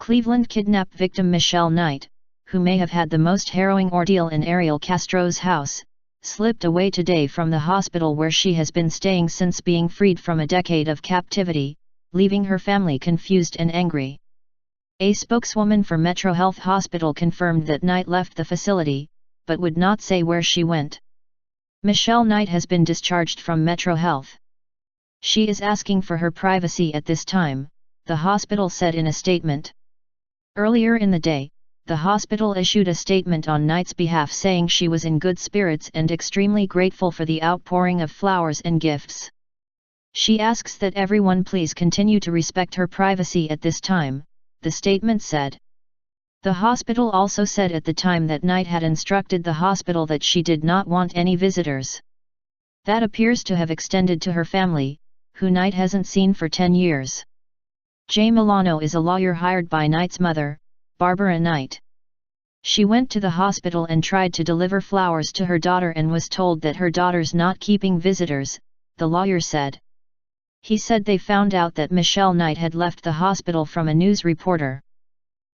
Cleveland kidnap victim Michelle Knight, who may have had the most harrowing ordeal in Ariel Castro's house, slipped away today from the hospital where she has been staying since being freed from a decade of captivity, leaving her family confused and angry. A spokeswoman for MetroHealth Hospital confirmed that Knight left the facility, but would not say where she went. Michelle Knight has been discharged from MetroHealth. She is asking for her privacy at this time, the hospital said in a statement. Earlier in the day, the hospital issued a statement on Knight's behalf saying she was in good spirits and extremely grateful for the outpouring of flowers and gifts. She asks that everyone please continue to respect her privacy at this time, the statement said. The hospital also said at the time that Knight had instructed the hospital that she did not want any visitors. That appears to have extended to her family, who Knight hasn't seen for 10 years. Jay Milano is a lawyer hired by Knight's mother, Barbara Knight. She went to the hospital and tried to deliver flowers to her daughter and was told that her daughter's not keeping visitors, the lawyer said. He said they found out that Michelle Knight had left the hospital from a news reporter.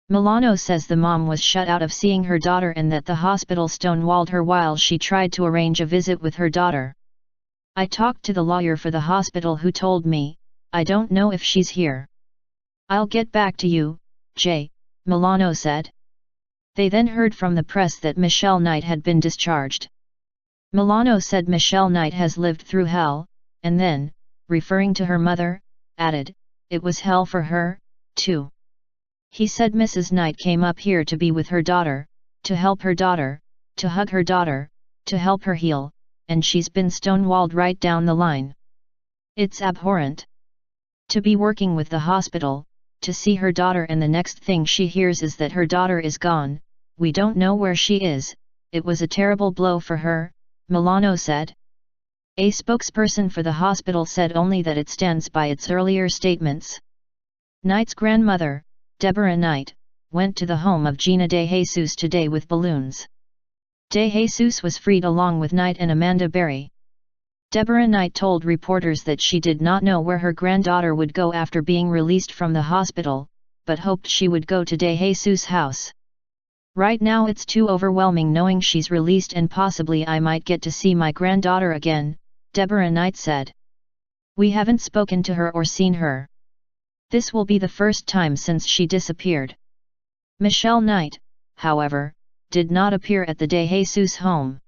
Milano says the mom was shut out of seeing her daughter and that the hospital stonewalled her while she tried to arrange a visit with her daughter. I talked to the lawyer for the hospital who told me, I don't know if she's here. I'll get back to you, Jay, Milano said. They then heard from the press that Michelle Knight had been discharged. Milano said Michelle Knight has lived through hell, and then, referring to her mother, added, it was hell for her, too. He said Mrs. Knight came up here to be with her daughter, to help her daughter, to hug her daughter, to help her heal, and she's been stonewalled right down the line. It's abhorrent. To be working with the hospital, to see her daughter and the next thing she hears is that her daughter is gone, we don't know where she is, it was a terrible blow for her, Milano said. A spokesperson for the hospital said only that it stands by its earlier statements. Knight's grandmother, Deborah Knight, went to the home of Gina de Jesus today with balloons. De Jesus was freed along with Knight and Amanda Berry. Deborah Knight told reporters that she did not know where her granddaughter would go after being released from the hospital, but hoped she would go to De Jesus' house. Right now it's too overwhelming knowing she's released and possibly I might get to see my granddaughter again, Deborah Knight said. We haven't spoken to her or seen her. This will be the first time since she disappeared. Michelle Knight, however, did not appear at the De Jesus home.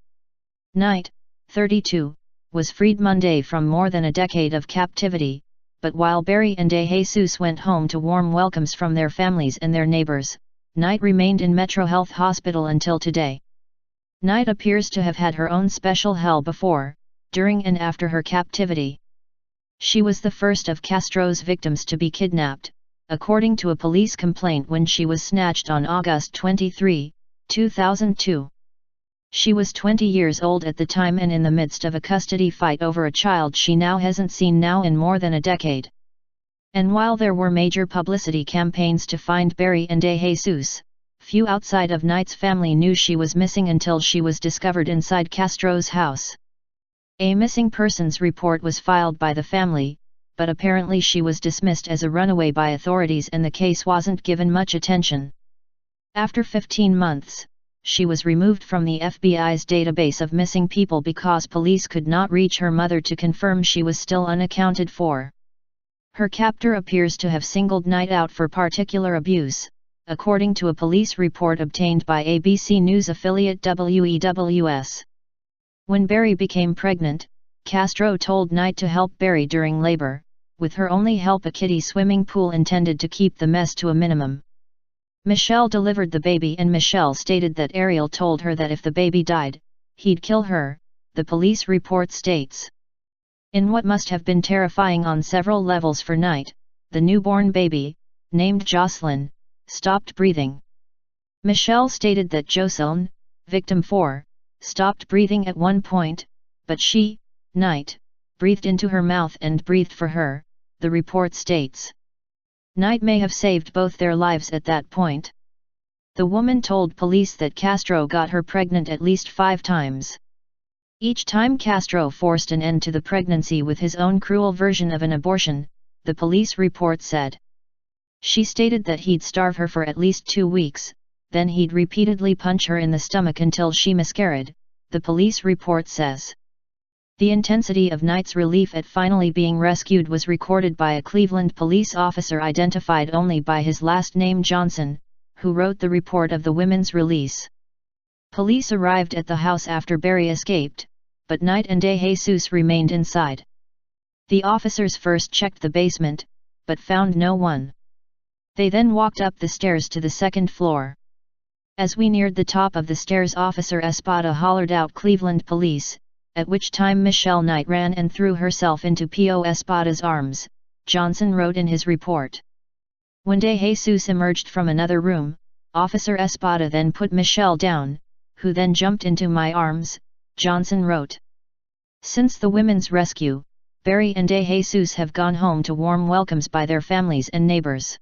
Knight, 32, was freed Monday from more than a decade of captivity, but while Berry and De Jesus went home to warm welcomes from their families and their neighbors, Knight remained in MetroHealth Hospital until today. Knight appears to have had her own special hell before, during and after her captivity. She was the first of Castro's victims to be kidnapped, according to a police complaint when she was snatched on August 23, 2002. She was 20 years old at the time and in the midst of a custody fight over a child she now hasn't seen now in more than a decade. And while there were major publicity campaigns to find Berry and De Jesus, few outside of Knight's family knew she was missing until she was discovered inside Castro's house. A missing persons report was filed by the family, but apparently she was dismissed as a runaway by authorities and the case wasn't given much attention. After 15 months, she was removed from the FBI's database of missing people because police could not reach her mother to confirm she was still unaccounted for. Her captor appears to have singled Knight out for particular abuse, according to a police report obtained by ABC News affiliate WEWS. When Berry became pregnant, Castro told Knight to help Berry during labor, with her only help a kiddie swimming pool intended to keep the mess to a minimum. Michelle delivered the baby and Michelle stated that Ariel told her that if the baby died, he'd kill her, the police report states. In what must have been terrifying on several levels for Knight, the newborn baby, named Jocelyn, stopped breathing. Michelle stated that Jocelyn, victim 4, stopped breathing at one point, but she, Knight, breathed into her mouth and breathed for her, the report states. Knight may have saved both their lives at that point. The woman told police that Castro got her pregnant at least 5 times. Each time Castro forced an end to the pregnancy with his own cruel version of an abortion, the police report said. She stated that he'd starve her for at least 2 weeks, then he'd repeatedly punch her in the stomach until she miscarried, the police report says. The intensity of Knight's relief at finally being rescued was recorded by a Cleveland police officer identified only by his last name Johnson, who wrote the report of the women's release. Police arrived at the house after Barry escaped, but Knight and De Jesus remained inside. The officers first checked the basement, but found no one. They then walked up the stairs to the second floor. As we neared the top of the stairs, Officer Espada hollered out "Cleveland Police," at which time Michelle Knight ran and threw herself into P.O. Espada's arms, Johnson wrote in his report. When De Jesus emerged from another room, Officer Espada then put Michelle down, who then jumped into my arms, Johnson wrote. Since the women's rescue, Barry and De Jesus have gone home to warm welcomes by their families and neighbors.